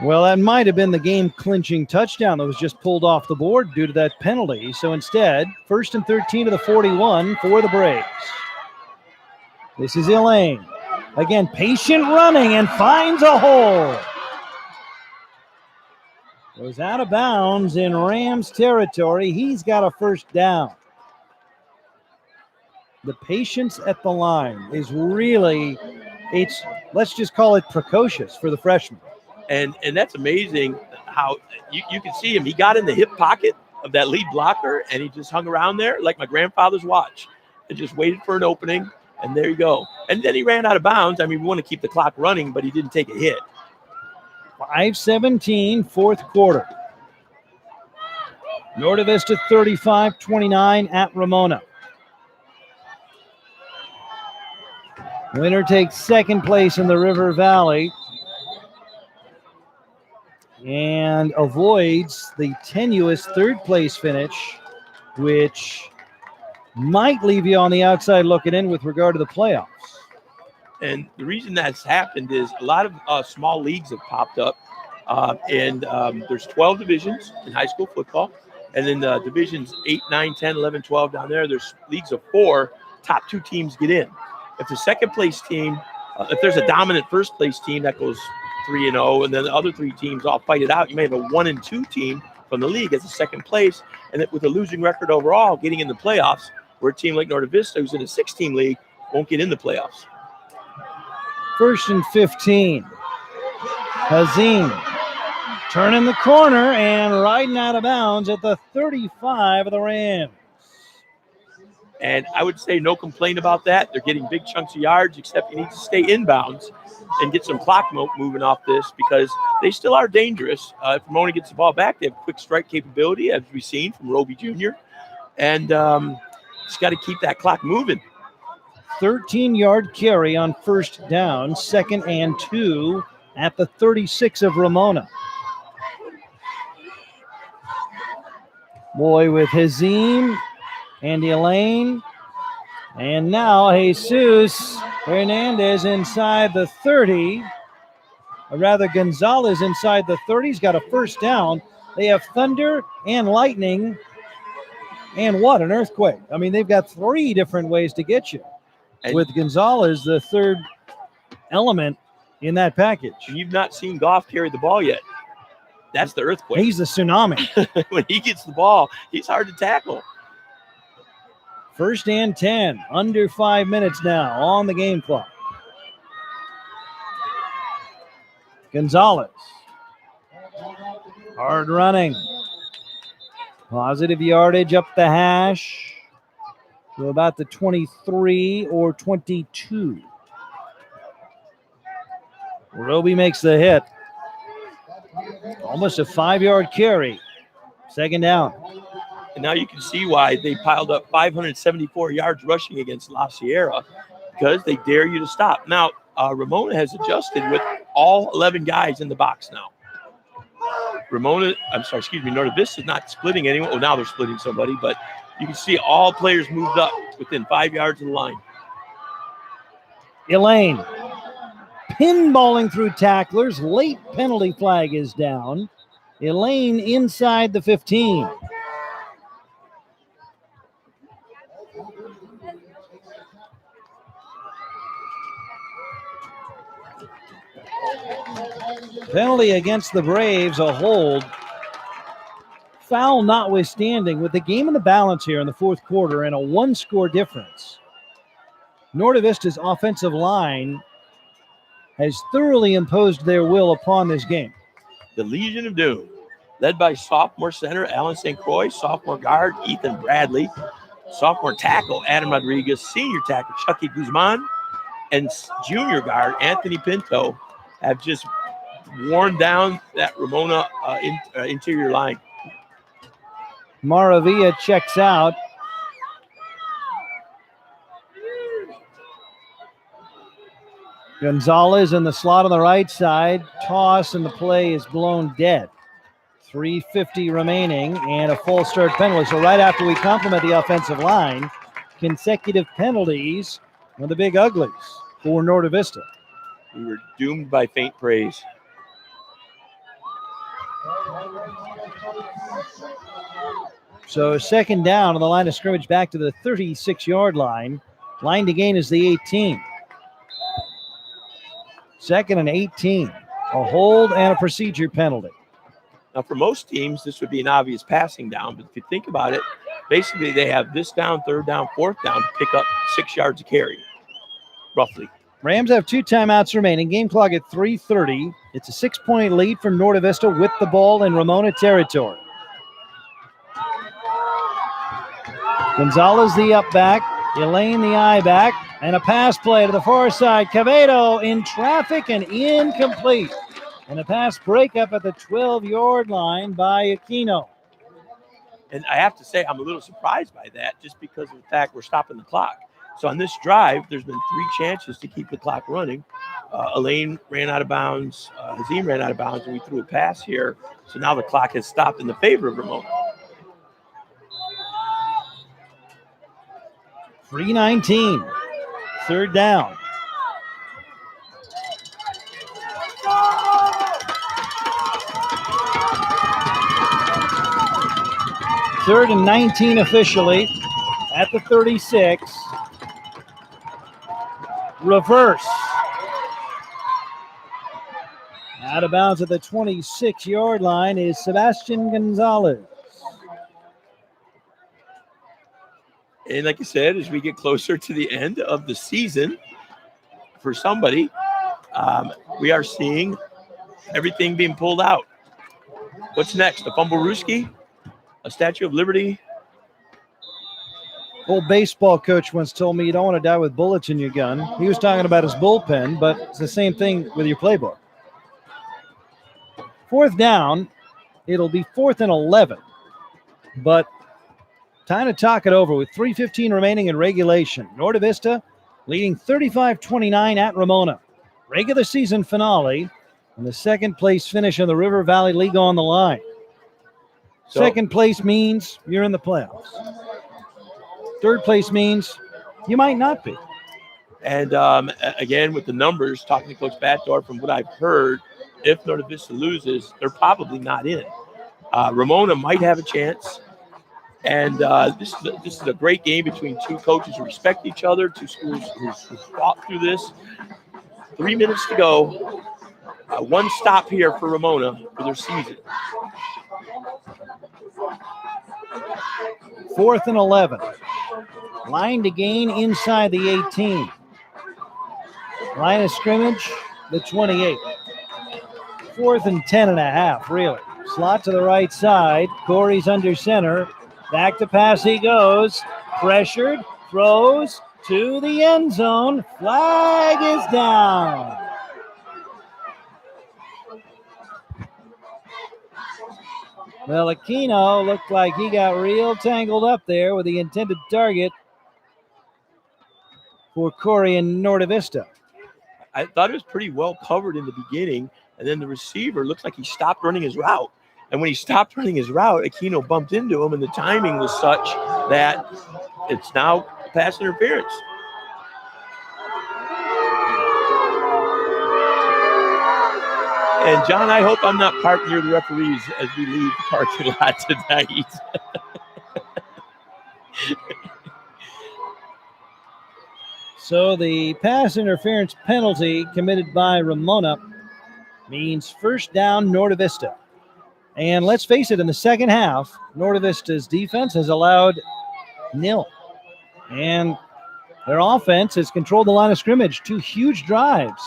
Speaker 1: Well, that might have been the game-clinching touchdown that was just pulled off the board due to that penalty. So instead, first and 13 to the 41 for the Braves. This is Elaine. Again, patient running and finds a hole. Goes out of bounds in Rams territory. He's got a first down. The patience at the line is really, let's just call it precocious for the freshman.
Speaker 2: And that's amazing how you can see him. He got in the hip pocket of that lead blocker, and he just hung around there like my grandfather's watch and just waited for an opening, and there you go. And then he ran out of bounds. I mean, we want to keep the clock running, but he didn't take a hit.
Speaker 1: 5:17, fourth quarter. Norda Vista 35-29 at Ramona. Winner takes second place in the River Valley and avoids the tenuous third place finish, which might leave you on the outside looking in with regard to the playoffs.
Speaker 2: And the reason that's happened is a lot of small leagues have popped up. And there's 12 divisions in high school football. And then divisions 8, 9, 10, 11, 12 down there, there's leagues of 4. Top 2 teams get in. If the second place team, if there's a dominant first place team that goes 3-0, and then the other 3 teams all fight it out, you may have a 1-2 team from the league as a second place. And with a losing record overall, getting in the playoffs, where a team like Norda Vista, who's in a 6-team league, won't get in the playoffs.
Speaker 1: First and 15. Hazim turning the corner and riding out of bounds at the 35 of the Rams.
Speaker 2: And I would say no complaint about that. They're getting big chunks of yards, except you need to stay inbounds and get some clock moving off this because they still are dangerous. If Ramona gets the ball back, they have quick strike capability, as we've seen from Roby Jr. And just got to keep that clock moving.
Speaker 1: 13-yard carry on first down, second and 2 at the 36 of Ramona. Boy with Hazim and Elaine. And now Jesus Hernandez inside the 30. Or rather, Gonzalez inside the 30. He's got a first down. They have thunder and lightning. And what, an earthquake. I mean, they've got 3 different ways to get you. And with Gonzalez, the third element in that package.
Speaker 2: You've not seen Goff carry the ball yet. That's the earthquake.
Speaker 1: He's the tsunami.
Speaker 2: When he gets the ball, he's hard to tackle.
Speaker 1: First and 10, under 5 minutes now on the game clock. Gonzalez. Hard running. Positive yardage up the hash to about the 23 or 22. Roby makes the hit. Almost a 5-yard carry. Second down.
Speaker 2: And now you can see why they piled up 574 yards rushing against La Sierra, because they dare you to stop. Now, Ramona has adjusted with all 11 guys in the box now. Norte Vista is not splitting anyone. Well, now they're splitting somebody, but you can see all players moved up within 5 yards of the line.
Speaker 1: Elaine pinballing through tacklers. Late penalty flag is down. Elaine inside the 15. Penalty against the Braves, a hold. Foul notwithstanding, with the game in the balance here in the fourth quarter and a one-score difference, Norte Vista's offensive line has thoroughly imposed their will upon this game.
Speaker 2: The Legion of Doom, led by sophomore center Alan St. Croix, sophomore guard Ethan Bradley, sophomore tackle Adam Rodriguez, senior tackle Chucky Guzman, and junior guard Anthony Pinto have just worn down that Ramona interior line.
Speaker 1: Maravilla checks out. Gonzalez in the slot on the right side. Toss, and the play is blown dead. 3:50 remaining and a false start penalty. So right after we compliment the offensive line, consecutive penalties on the Big Uglies for Norte Vista.
Speaker 2: We were doomed by faint praise.
Speaker 1: So second down on the line of scrimmage back to the 36-yard line. Line to gain is the 18. Second and 18. A hold and a procedure penalty.
Speaker 2: Now, for most teams, this would be an obvious passing down. But if you think about it, basically they have this down, third down, fourth down to pick up 6 yards of carry, roughly.
Speaker 1: Rams have 2 timeouts remaining. Game clock at 3:30. It's a 6-point lead for Norte Vista with the ball in Ramona territory. Gonzalez the up back, Elaine the eye back, and a pass play to the far side. Cavedo in traffic and incomplete. And a pass breakup at the 12-yard line by Aquino.
Speaker 2: And I have to say, I'm a little surprised by that just because of the fact we're stopping the clock. So on this drive, there's been 3 chances to keep the clock running. Elaine ran out of bounds. Hazim ran out of bounds, and we threw a pass here. So now the clock has stopped in the favor of Ramona.
Speaker 1: 3:19. Third down. Third and 19 officially at the 36. Reverse. Out of bounds at the 26-yard line is Sebastian Gonzalez.
Speaker 2: And like I said, as we get closer to the end of the season, for somebody, we are seeing everything being pulled out. What's next? A Fumblerooski? A Statue of Liberty?
Speaker 1: Old baseball coach once told me you don't want to die with bullets in your gun. He was talking about his bullpen, but it's the same thing with your playbook. Fourth down, it'll be 4th and 11. But time to talk it over with 3:15 remaining in regulation. Norte Vista leading 35-29 at Ramona. Regular season finale and the second place finish in the River Valley League on the line.
Speaker 2: So,
Speaker 1: second place means you're in the playoffs. Third place means you might not be.
Speaker 2: And again, with the numbers, talking to Coach Batdorf, from what I've heard, if Norte Vista loses, they're probably not in. Ramona might have a chance. And this is a great game between 2 coaches who respect each other, 2 schools who fought through this. 3 minutes to go. 1 stop here for Ramona for their season.
Speaker 1: 4th and 11. Line to gain inside the 18. Line of scrimmage, the 28. 4th and 10 and a half, really. Slot to the right side. Corey's under center. Back to pass he goes. Pressured, throws to the end zone. Flag is down. Well, Aquino looked like he got real tangled up there with the intended target for Corey and Norte Vista.
Speaker 2: I thought it was pretty well covered in the beginning, and then the receiver looks like he stopped running his route. And when he stopped running his route, Aquino bumped into him, and the timing was such that it's now pass interference. And John, I hope I'm not parked near the referees as we leave the parking lot tonight.
Speaker 1: So the pass interference penalty committed by Ramona means first down Norte Vista. And let's face it, in the second half, Norte Vista's defense has allowed nil. And their offense has controlled the line of scrimmage. 2 huge drives.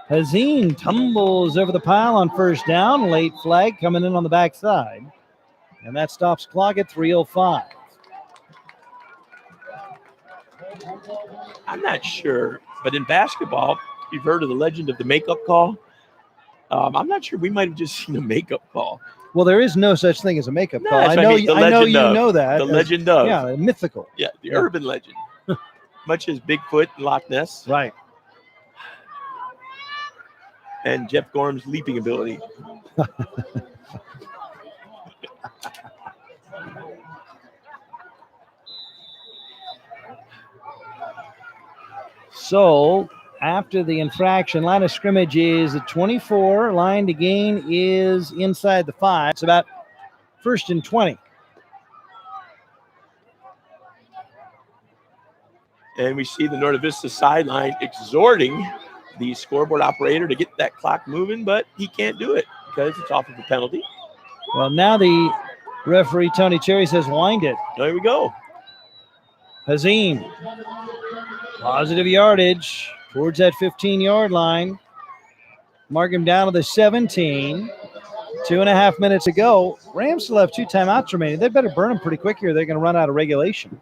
Speaker 1: Hazim tumbles over the pile on first down. Late flag coming in on the backside. And that stops clock at 3:05.
Speaker 2: I'm not sure, but in basketball, you've heard of the legend of the makeup call. I'm not sure. We might have just seen a makeup call.
Speaker 1: Well, there is no such thing as a makeup call.
Speaker 2: I know you know that. The legend of.
Speaker 1: Yeah, mythical.
Speaker 2: Yeah, the urban legend. Much as Bigfoot and Loch Ness.
Speaker 1: Right.
Speaker 2: And Jeff Gorham's leaping ability.
Speaker 1: So after the infraction, line of scrimmage is at 24. Line to gain is inside the 5. It's about 1st and 20.
Speaker 2: And we see the Norte Vista sideline exhorting the scoreboard operator to get that clock moving, but he can't do it because it's off of a penalty.
Speaker 1: Well, now the referee, Tony Cherry, says wind it.
Speaker 2: There we go.
Speaker 1: Hazim. Positive yardage towards that 15-yard line. Mark him down to the 17. 2.5 minutes to go. Rams still have 2 timeouts remaining. They better burn them pretty quick here. They're going to run out of regulation.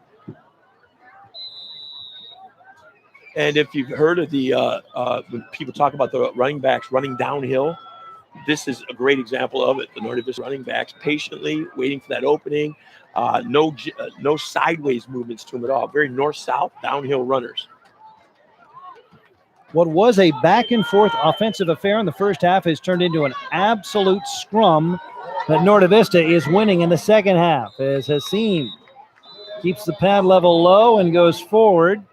Speaker 2: And if you've heard of the when people talk about the running backs running downhill, this is a great example of it. The Norte Vista running backs patiently waiting for that opening. No sideways movements to them at all. Very north-south downhill runners.
Speaker 1: What was a back-and-forth offensive affair in the first half has turned into an absolute scrum that Norte Vista is winning in the second half as Hazim keeps the pad level low and goes forward,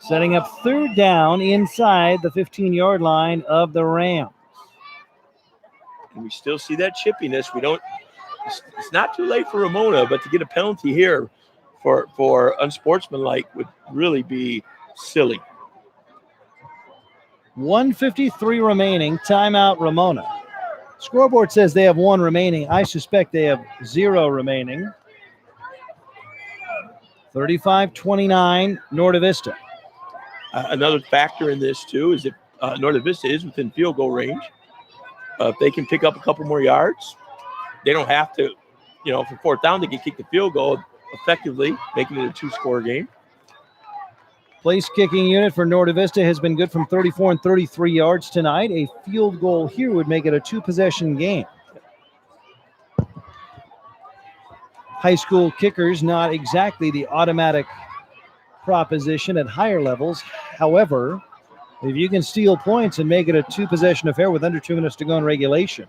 Speaker 1: setting up 3rd down inside the 15-yard line of the Rams.
Speaker 2: And we still see that chippiness. It's not too late for Ramona, but to get a penalty here for unsportsmanlike would really be silly.
Speaker 1: 1:53 remaining. Timeout Ramona. Scoreboard says they have 1 remaining. I suspect they have 0 remaining. 35-29 Norte Vista.
Speaker 2: Another factor in this, too, is that Norte Vista is within field goal range. If they can pick up a couple more yards, they don't have to, for 4th down, they can kick the field goal effectively, making it a 2-score game.
Speaker 1: Place kicking unit for Norte Vista has been good from 34 and 33 yards tonight. A field goal here would make it a 2-possession game. High school kickers, not exactly the automatic proposition at higher levels. However, if you can steal points and make it a 2-possession affair with under 2 minutes to go in regulation,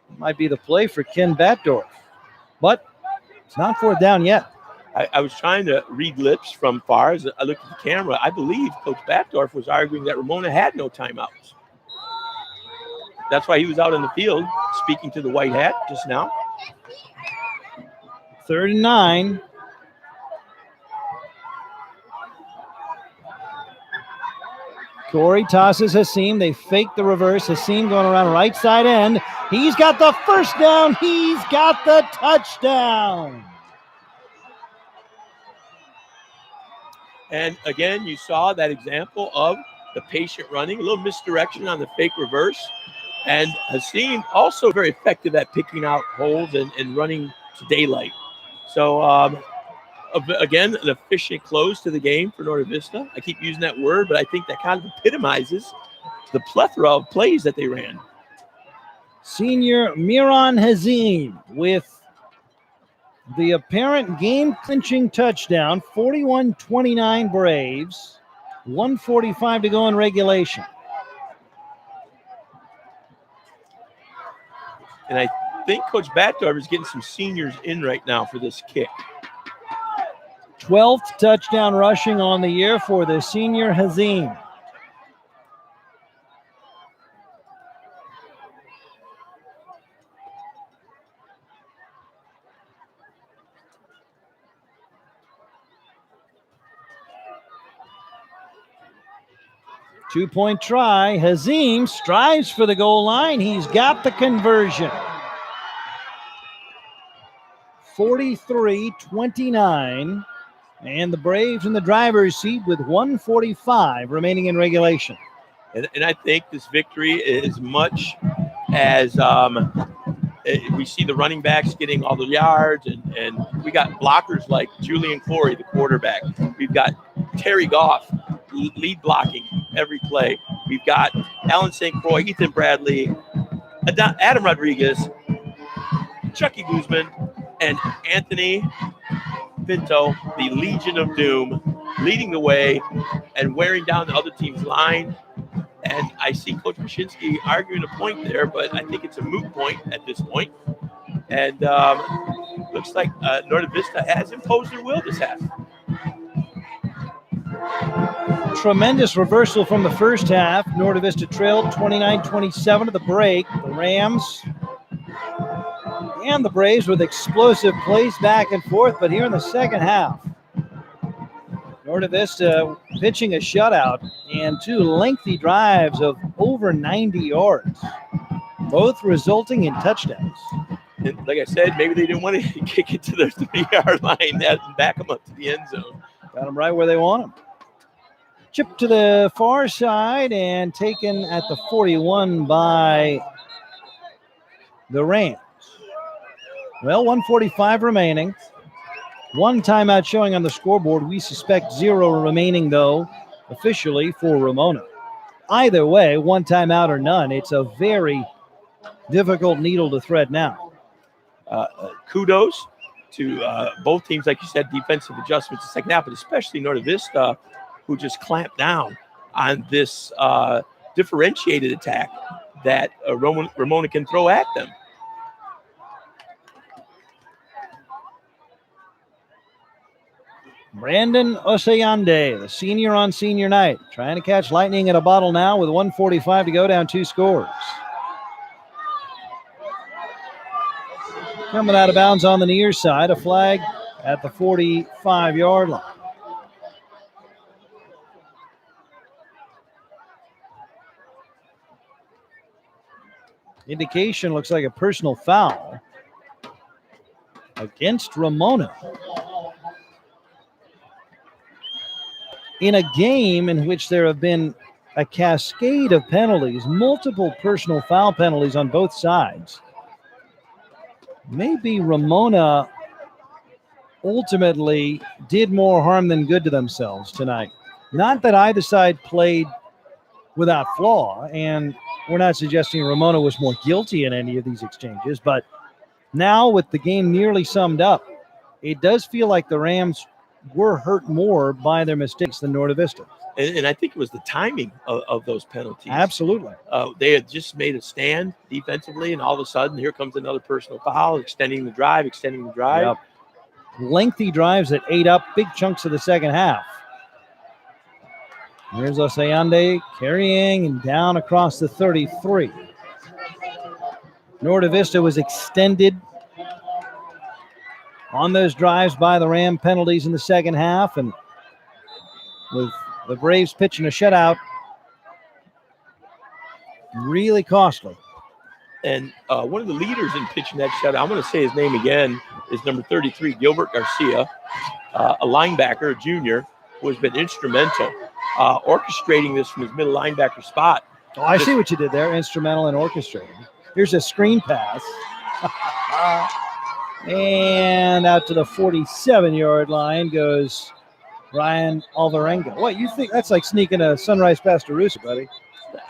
Speaker 1: it might be the play for Ken Batdorf. But it's not 4th down yet.
Speaker 2: I was trying to read lips from far as I looked at the camera. I believe Coach Batdorf was arguing that Ramona had no timeouts. That's why he was out on the field speaking to the white hat just now.
Speaker 1: 3rd and 9. Corey tosses Hazim. They fake the reverse. Hazim going around right side end. He's got the first down. He's got the touchdown.
Speaker 2: And again, you saw that example of the patient running, a little misdirection on the fake reverse. And Hasim also very effective at picking out holes and running to daylight. So, again, an efficient close to the game for Norte Vista. I keep using that word, but I think that kind of epitomizes the plethora of plays that they ran.
Speaker 1: Senior Miran Hazim with the apparent game-clinching touchdown, 41-29 Braves, 1:45 to go in regulation.
Speaker 2: And I think Coach Batdorf is getting some seniors in right now for this kick.
Speaker 1: 12th touchdown rushing on the year for the senior Hazim. Two-point try. Hazim strives for the goal line. He's got the conversion. 43-29. And the Braves in the driver's seat with 1:45 remaining in regulation.
Speaker 2: And I think this victory is much as we see the running backs getting all the yards, and we got blockers like Julian Corey, the quarterback. We've got Terry Goff lead blocking every play. We've got Alan St. Croix, Ethan Bradley, Adam Rodriguez, Chucky Guzman, and Anthony Pinto, the Legion of Doom, leading the way and wearing down the other team's line. And I see Coach Mashinsky arguing a point there, but I think it's a moot point at this point. And looks like Norte Vista has imposed their will this half.
Speaker 1: Tremendous reversal from the first half. Norte Vista trailed 29-27 to the break. The Rams and the Braves with explosive plays back and forth, but here in the second half, Norte Vista pitching a shutout and two lengthy drives of over 90 yards, both resulting in touchdowns.
Speaker 2: And like I said, maybe they didn't want to kick it to the 3-yard line and back them up to the end zone.
Speaker 1: Got them right where they want them. Chip to the far side and taken at the 41 by the Rams. Well, 1:45 remaining. One timeout showing on the scoreboard. We suspect 0 remaining, though, officially for Ramona. Either way, one timeout or none, it's a very difficult needle to thread now.
Speaker 2: Kudos to both teams, like you said, defensive adjustments in the second half, but especially Norte Vista, who just clamped down on this differentiated attack that Ramona can throw at them.
Speaker 1: Brandon Osayande, the senior on senior night, trying to catch lightning in a bottle now with 1:45 to go, down 2 scores. Coming out of bounds on the near side, a flag at the 45-yard line. Indication looks like a personal foul against Ramona. In a game in which there have been a cascade of penalties, multiple personal foul penalties on both sides, maybe Ramona ultimately did more harm than good to themselves tonight. Not that either side played without flaw, and we're not suggesting Ramona was more guilty in any of these exchanges, but now with the game nearly summed up, it does feel like the Rams were hurt more by their mistakes than Norte Vista.
Speaker 2: And I think it was the timing of those penalties.
Speaker 1: Absolutely.
Speaker 2: They had just made a stand defensively, and all of a sudden, here comes another personal foul, extending the drive.
Speaker 1: Yep. Lengthy drives that ate up big chunks of the second half. Here's Osayande carrying and down across the 33. Norte Vista was extended on those drives by the Ram penalties in the second half, and with the Braves pitching a shutout, really costly.
Speaker 2: And one of the leaders in pitching that shutout, I'm going to say his name again, is number 33, Gilbert Garcia, a linebacker, a junior, who has been instrumental orchestrating this from his middle linebacker spot.
Speaker 1: Oh, I see what you did there. Instrumental and orchestrating. Here's a screen pass. And out to the 47-yard line goes Ryan Alvarenga. What, you think that's like sneaking a sunrise past Arusa, buddy?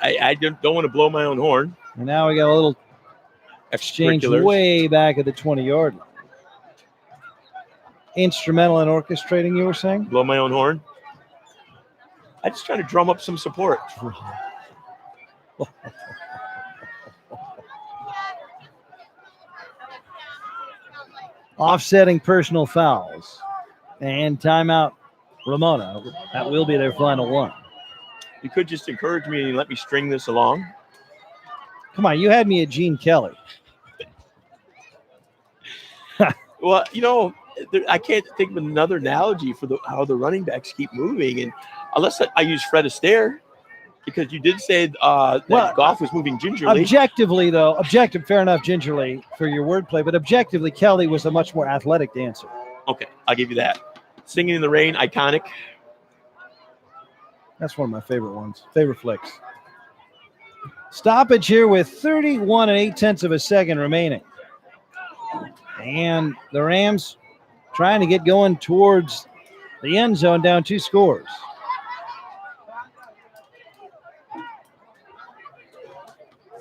Speaker 2: I don't want to blow my own horn.
Speaker 1: And now we got a little exchange way back at the 20-yard line. Instrumental and orchestrating, you were saying?
Speaker 2: Blow my own horn. I just trying to drum up some support.
Speaker 1: Offsetting personal fouls and timeout Ramona. That will be their final one.
Speaker 2: You could just encourage me and let me string this along.
Speaker 1: Come on, you had me at Gene Kelly.
Speaker 2: Well, I can't think of another analogy for how the running backs keep moving, and unless I use Fred Astaire, because you did say that Goff was moving gingerly.
Speaker 1: Objectively, though, fair enough, gingerly for your wordplay, but objectively, Kelly was a much more athletic dancer.
Speaker 2: Okay, I'll give you that. Singing in the Rain, iconic.
Speaker 1: That's one of my favorite flicks. Stoppage here with 31 8/10 of a second remaining. And the Rams trying to get going towards the end zone, down 2 scores.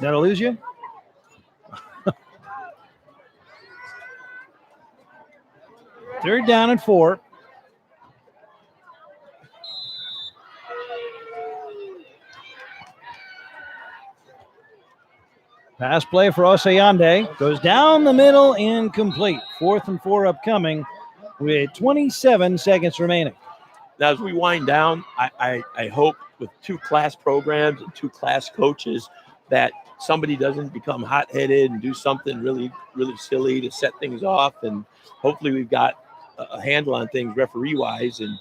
Speaker 1: That'll lose you? Third down and 4. Pass play for Osayande. Goes down the middle, incomplete. 4th and 4 upcoming with 27 seconds remaining.
Speaker 2: Now, as we wind down, I hope with 2 class programs and 2 class coaches that somebody doesn't become hot-headed and do something really, really silly to set things off. And hopefully we've got a handle on things referee-wise and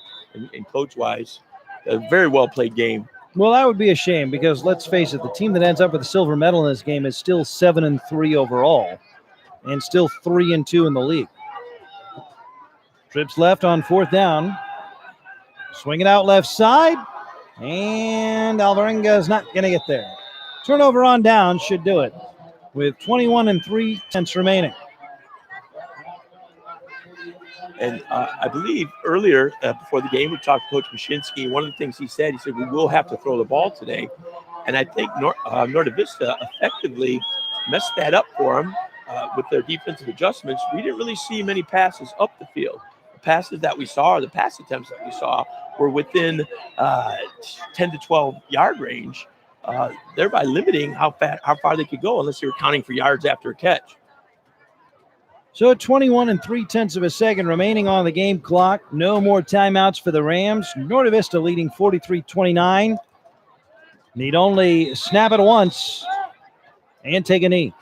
Speaker 2: coach-wise. A very well-played game.
Speaker 1: Well, that would be a shame because let's face it, the team that ends up with a silver medal in this game is still 7-3 overall and still 3-2 in the league. Trips left on 4th down. Swing it out left side. And Alvarenga is not going to get there. Turnover on down should do it with 21 3/10 remaining.
Speaker 2: And I believe earlier before the game, we talked to Coach Mashinsky. One of the things he said, we will have to throw the ball today. And I think Norte Vista effectively messed that up for him with their defensive adjustments. We didn't really see many passes up the field. The passes that we saw, or the pass attempts that we saw, were within 10 to 12 yard range, thereby limiting how far they could go unless they were counting for yards after a catch.
Speaker 1: So 21 3/10 of a second remaining on the game clock. No more timeouts for the Rams. Norte Vista leading 43-29. Need only snap it once and take a knee.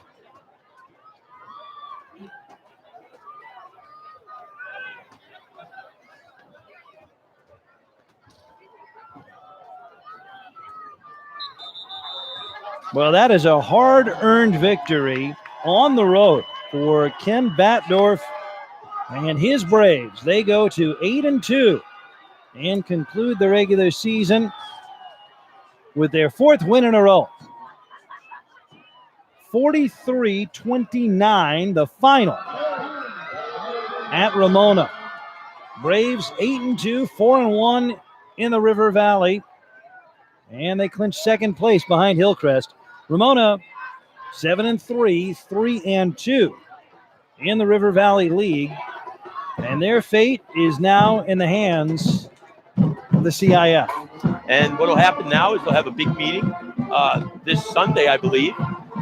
Speaker 1: Well, that is a hard-earned victory on the road for Ken Batdorf and his Braves. They go to 8-2 and conclude the regular season with their 4th win in a row. 43-29, the final at Ramona. Braves 8-2, 4-1 in the River Valley, and they clinch 2nd place behind Hillcrest. Ramona 7-3, 3-2 in the River Valley League. And their fate is now in the hands of the CIF.
Speaker 2: And what will happen now is they'll have a big meeting this Sunday, I believe,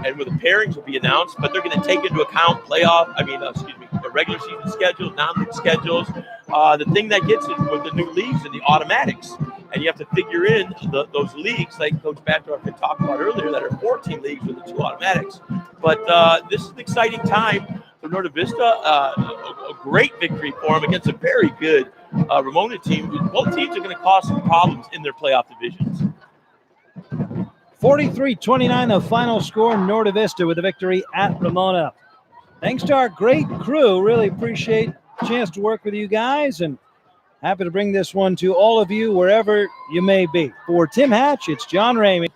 Speaker 2: and where the pairings will be announced, but they're going to take into account the regular season schedules, non-league schedules. The thing that gets it with the new leagues and the automatics. And you have to figure in those leagues, like Coach Batdorf had talked about earlier, that are 14 leagues with the 2 automatics. But this is an exciting time for Norte Vista. A great victory for them against a very good Ramona team. Both teams are going to cause some problems in their playoff divisions.
Speaker 1: 43-29, the final score. Norte Vista with a victory at Ramona. Thanks to our great crew. Really appreciate the chance to work with you guys. And Happy to bring this one to all of you wherever you may be. For Tim Hatch, it's John Ramey.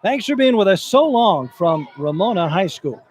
Speaker 1: Thanks for being with us so long from Ramona High School.